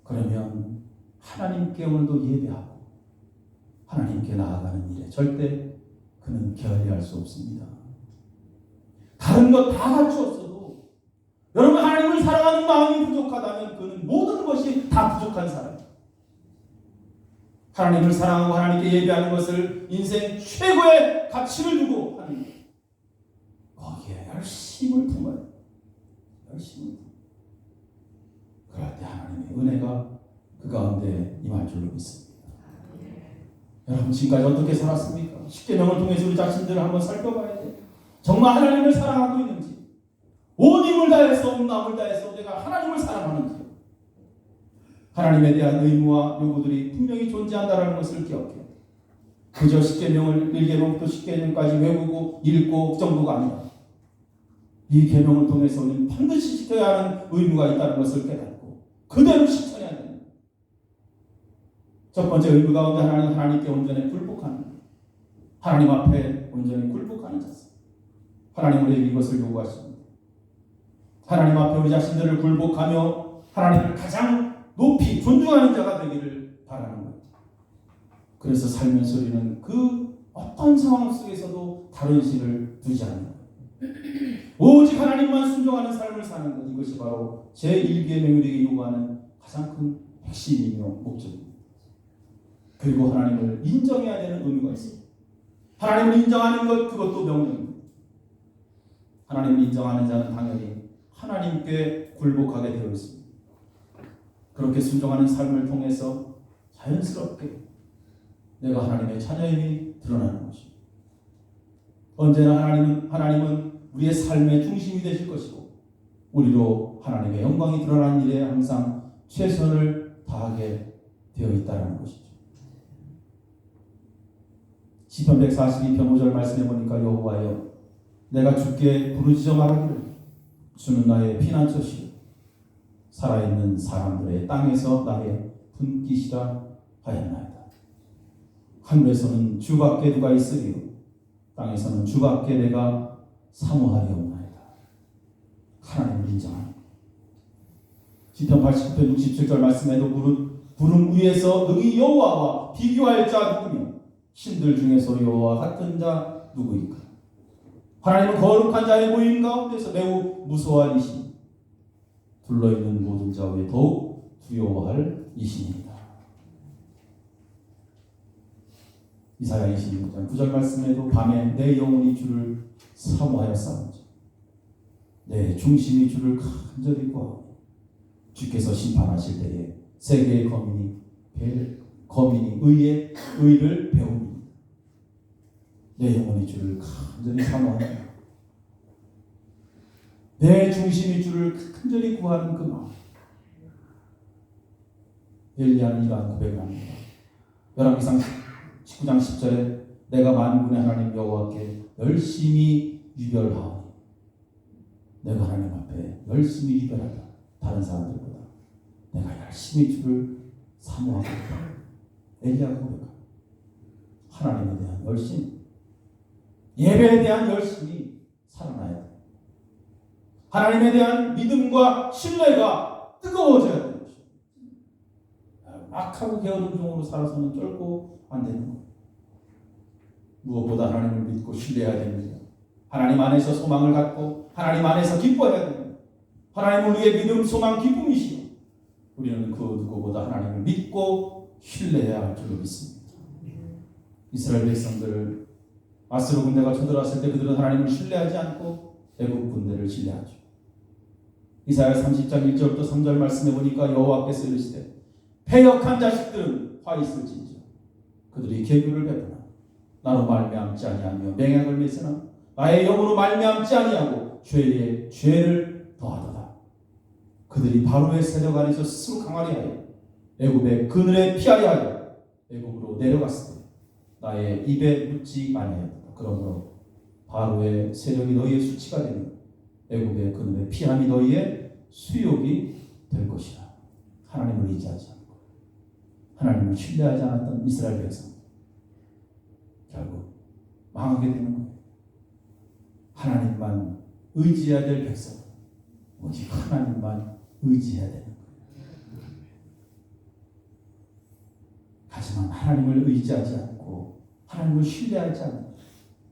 그러면 하나님께 오늘도 예배하고 하나님께 나아가는 일에 절대 그는 게을리할 수 없습니다. 다른 것 다 갖추었어도 여러분 하나님을 사랑하는 마음이 부족하다면 그는 모든 것이 다 부족한 사람입니다. 하나님을 사랑하고 하나님께 예배하는 것을 인생 최고의 가치를 두고 하는 것, 거기에 열심을 품어요. 열심을 품어요. 그럴 때 하나님의 은혜가 그 가운데 임할 줄로 믿습니다. 여러분 지금까지 어떻게 살았습니까? 십계명을 통해서 우리 자신들을 한번 살펴봐야 돼요. 정말 하나님을 사랑하고 있는지, 온 힘을 다해서 온 마음을 다해서 내가 하나님을 사랑하는지, 하나님에 대한 의무와 요구들이 분명히 존재한다는 것을 기억해요. 그저 십계명을 1계명부터 10계명까지 외우고 읽고 그 정도가 아니라 이 계명을 통해서 우리는 반드시 지켜야 하는 의무가 있다는 것을 깨닫고 그대로 실천해야 됩니다. 첫 번째 의무 가운데 하나는 하나님께 온전히 굴복하는, 하나님 앞에 온전히 굴복하는 자세. 하나님 우리에게 이것을 요구하십니다. 하나님 앞에 우리 자신들을 굴복하며 하나님을 가장 높이 존중하는 자가 되기를 바라는 것. 그래서 살면서 우리는 그 어떤 상황 속에서도 다른 신을 두지 않는 것. 오직 하나님만 순종하는 삶을 사는 것. 이것이 바로 제1계명이 우리에게 요구하는 가장 큰 핵심이며 목적입니다. 그리고 하나님을 인정해야 되는 의무가 있습니다. 하나님을 인정하는 것, 그것도 명령입니다. 하나님을 인정하는 자는 당연히 하나님께 굴복하게 되어 있습니다. 그렇게 순종하는 삶을 통해서 자연스럽게 내가 하나님의 자녀임이 드러나는 것입니다. 언제나 하나님은 우리의 삶의 중심이 되실 것이고 우리로 하나님의 영광이 드러나는 일에 항상 최선을 다하게 되어 있다는 것이죠. 시편 142편 5절 말씀해 보니까 여호와여 내가 주께 부르짖어 말하기를 주는 나의 피난처시요 살아있는 사람들의 땅에서 나의 분깃이라 하였나이다. 하늘에서는 주밖에 누가 있으리요 땅에서는 주밖에 내가 사모하리옵나이다. 하나님을 인정하는 시편 89편 67절 말씀에도 구름 위에서 능히 여호와와 비교할 자 누구며 신들 중에서 여호와 같은 자 누구이까. 하나님은 거룩한 자의 모임 가운데서 매우 무서워하시니 둘러있는 모든 자 위에 더욱 두려워할 이신입니다. 이사야 26장 9절 말씀에도 밤에 내 영혼이 주를 사모하여 싸우지 내 중심이 주를 간절히 구하고 주께서 심판하실 때에 세계의 거민이 의를 배웁니다. 내 영혼이 주를 간절히 사모하여 내 중심이 주를 간절히 구하는 그 마음. 엘리야는 이러한 고백을 합니다. 열왕기상 19장 10절에 내가 만군의 하나님 여호와께 열심히 유별하오니 내가 하나님 앞에 열심히 유별하다. 다른 사람들보다 내가 열심히 주를 사모하고 있다. 엘리야가 고백합니다. 하나님에 대한 열심, 예배에 대한 열심이 살아나야 돼. 하나님에 대한 믿음과 신뢰가 뜨거워져야 되는 것입니다. 막하고 게으른 종으로 살아서는 결코 안 되는 거예요. 무엇보다 하나님을 믿고 신뢰해야 됩니다. 하나님 안에서 소망을 갖고 하나님 안에서 기뻐해야 됩니다. 하나님은 우리의 믿음, 소망, 기쁨이시오. 우리는 그 누구보다 하나님을 믿고 신뢰해야 할 줄로 믿습니다. 이스라엘 백성들을 아스로 군대가 쳐들어왔을 때 그들은 하나님을 신뢰하지 않고 애국 군대를 신뢰하죠. 이사야 30장 1절부터 3절 말씀해 보니까 여호와께서 이르시되 패역한 자식들은 화 있을진저 그들이 계교를 베푸나 나로 말미암지 아니하며 맹약을 맺으나 나의 영으로 말미암지 아니하고 죄에 죄를 더하도다. 그들이 바로의 세력 안에서 스스로 강하리 하여 애굽의 그늘에 피하려 하여 애굽으로 내려갔을 때 나의 입에 묻지 아니하였다. 그러므로 바로의 세력이 너희의 수치가 되며 애굽의 그늘에 피함이 너희의 수욕이 될 것이라. 하나님을 의지하지 않고 하나님을 신뢰하지 않았던 이스라엘 백성 결국 망하게 되는 거예요. 하나님만 의지해야 될 백성 오직 하나님만 의지해야 되는 거예요. 하지만 하나님을 의지하지 않고 하나님을 신뢰하지 않고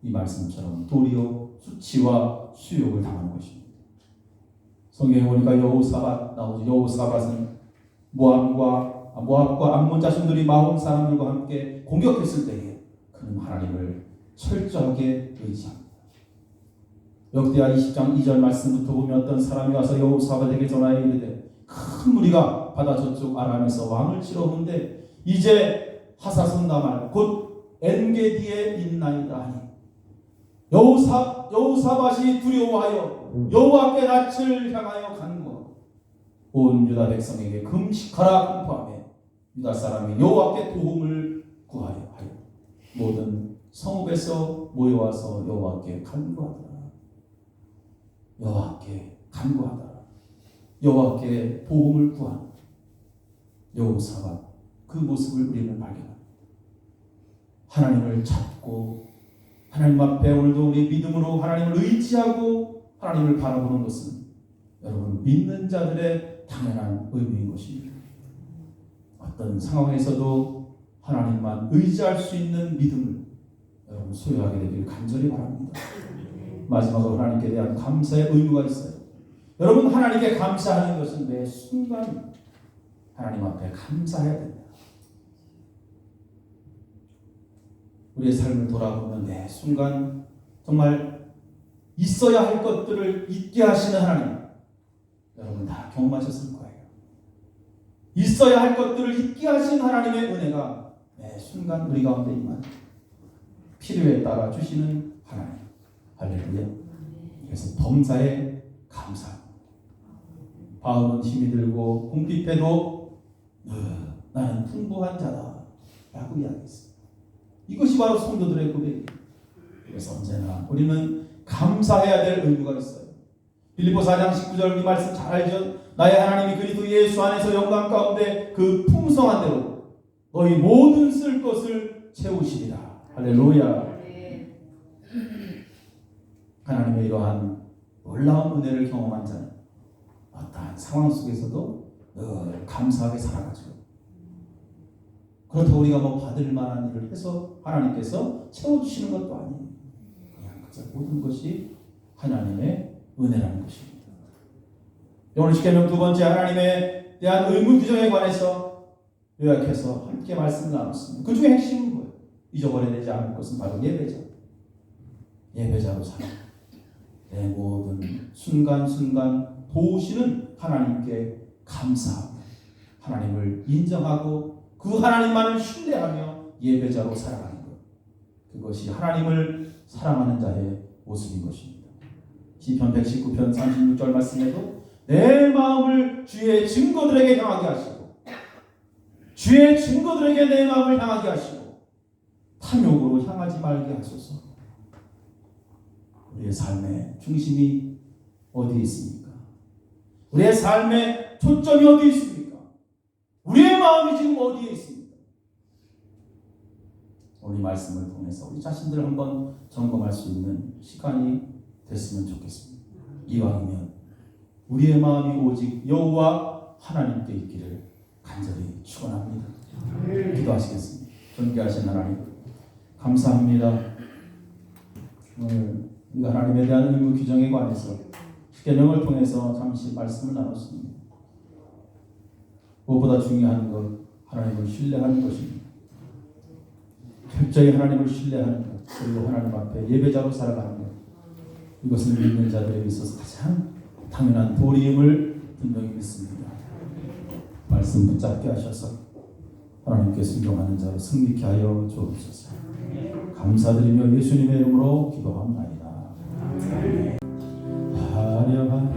이 말씀처럼 도리어 수치와 수욕을 당하는 것입니다. 성경에 보니까 여호사밧 나오죠. 여호사밧은 모압과 암몬 자손들이 마온 사람들과 함께 공격했을 때에 그는 하나님을 철저하게 의지합니다. 역대하 20장 2절 말씀부터 보면 어떤 사람이 와서 여호사밧에게 전하여 이르되 큰 무리가 바다 저쪽 아람에서 왕을 치러 오는데 이제 하사손 나말 곧 엔게디에 있나이다 하니 여호사밧이 두려워하여 여호와께 낯을 향하여 간구하고 온 유다 백성에게 금식하라 공포하며 유다 사람이 여호와께 도움을 구하려 하여 모든 성읍에서 모여와서 여호와께 간구하더라. 여호와께 간구하더라. 여호와께 도움을 구하는 여호사밧 그 모습을 우리는 발견합니다. 하나님을 찾고 하나님 앞에 오늘도 우리 믿음으로 하나님을 의지하고 하나님을 바라보는 것은 여러분 믿는 자들의 당연한 의무인 것입니다. 어떤 상황에서도 하나님만 의지할 수 있는 믿음을 여러분 소유하게 되길 간절히 바랍니다. 마지막으로 하나님께 대한 감사의 의무가 있어요. 여러분 하나님께 감사하는 것은 매 순간 하나님 앞에 감사해야 됩니다. 우리의 삶을 돌아보면 매 순간 정말 있어야 할 것들을 잊게 하시는 하나님 여러분 다 경험하셨을 거예요. 있어야 할 것들을 잊게 하신 하나님의 은혜가 매 순간 우리 가운데 임한 필요에 따라 주시는 하나님 할렐루야. 그래서 범사에 감사. 바울은 힘이 들고 궁핍해도 나는 풍부한 자다 라고 이야기했습니다. 이것이 바로 성도들의 고백이에요. 그래서 언제나 우리는 감사해야 될 의무가 있어요. 빌립보 4장 19절 이 말씀 잘 알죠? 나의 하나님이 그리스도 예수 안에서 영광 가운데 그 풍성한 대로 너희 모든 쓸 것을 채우시리라. 할렐루야. 하나님의 이러한 놀라운 은혜를 경험한 자는 어떠한 상황 속에서도 늘 감사하게 살아가죠. 그렇다고 우리가 뭐 받을 만한 일을 해서 하나님께서 채워주시는 것도 아니에요. 그냥 모든 것이 하나님의 은혜라는 것입니다. 오늘 십계명 두 번째 하나님에 대한 의무 규정에 관해서 요약해서 함께 말씀을 나눴습니다. 그 중에 핵심은 뭐예요? 잊어버려야 되지 않을 것은 바로 예배자. 예배자로 살아. 내 모든 순간순간 도우시는 하나님께 감사하며 하나님을 인정하고 그 하나님만을 신뢰하며 예배자로 살아가는 것. 그것이 하나님을 사랑하는 자의 모습인 것입니다. 시편 119편 36절 말씀에도 내 마음을 주의 증거들에게 향하게 하시고 주의 증거들에게 내 마음을 향하게 하시고 탐욕으로 향하지 말게 하소서. 우리의 삶의 중심이 어디에 있습니까? 우리의 삶의 초점이 어디에 있습니까? 우리의 마음이 지금 어디에 있습니까? 오늘 말씀을 통해서 우리 자신들을 한번 점검할 수 있는 시간이 됐으면 좋겠습니다. 이왕이면 우리의 마음이 오직 여호와 하나님께 있기를 간절히 축원합니다. 기도하시겠습니다. 존귀하신 하나님, 감사합니다. 오늘 우리가 하나님에 대한 의무 규정에 관해서 십계명을 통해서 잠시 말씀을 나눴습니다. 무엇보다 중요한 것, 하나님을 신뢰하는 것입니다. 철저히 하나님을 신뢰하는 것, 그리고 하나님 앞에 예배자로 살아가는 것, 이것을 믿는 자들에게 있어서 가장 당연한 도리임을 분명히 믿습니다. 말씀 붙잡게 하셔서 하나님께 순종하는 자로 승리케 하여 주옵소서. 감사드리며 예수님의 이름으로 기도합니다. 화려한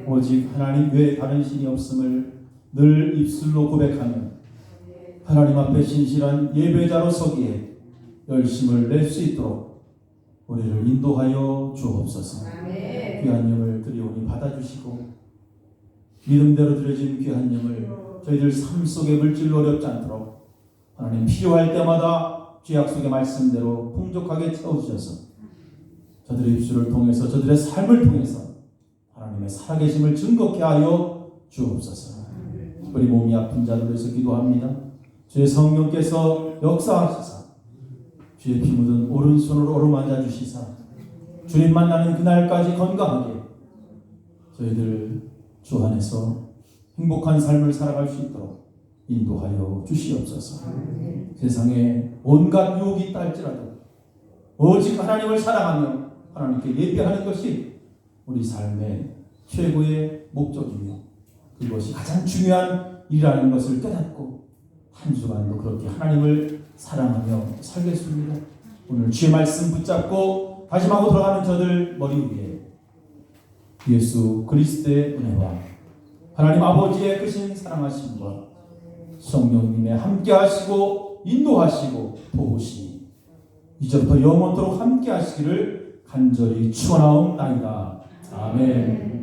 오직 하나님 외에 다른 신이 없음을 늘 입술로 고백하며 하나님 앞에 신실한 예배자로 서기에 열심을 낼 수 있도록 우리를 인도하여 주옵소서. 귀한 영을 드리오니 받아주시고 믿음대로 드려진 귀한 영을 저희들 삶 속에 물질로 어렵지 않도록 하나님 필요할 때마다 죄악 속의 말씀대로 풍족하게 채워주셔서 저들의 입술을 통해서 저들의 삶을 통해서 하나님의 살아계심을 증거케 하여 주옵소서. 우리 몸이 아픈 자들을 위해서 기도합니다. 주의 성령께서 역사하시사 주의 피 묻은 오른손으로 어루만져 주시사 주님 만나는 그날까지 건강하게 저희들 주 안에서 행복한 삶을 살아갈 수 있도록 인도하여 주시옵소서. 세상에 온갖 유혹이 있다 할지라도 오직 하나님을 사랑하며 하나님께 예배하는 것이 우리 삶의 최고의 목적이며 그것이 가장 중요한 일이라는 것을 깨닫고 한 주간도 그렇게 하나님을 사랑하며 살겠습니다. 오늘 주의 말씀 붙잡고 다짐하고 돌아가는 저들 머리 위에 예수 그리스도의 은혜와 하나님 아버지의 크신 사랑하심과 성령님의 함께하시고 인도하시고 도우시니 이제부터 영원토록 함께하시기를 간절히 축원하옵나이다. 아멘.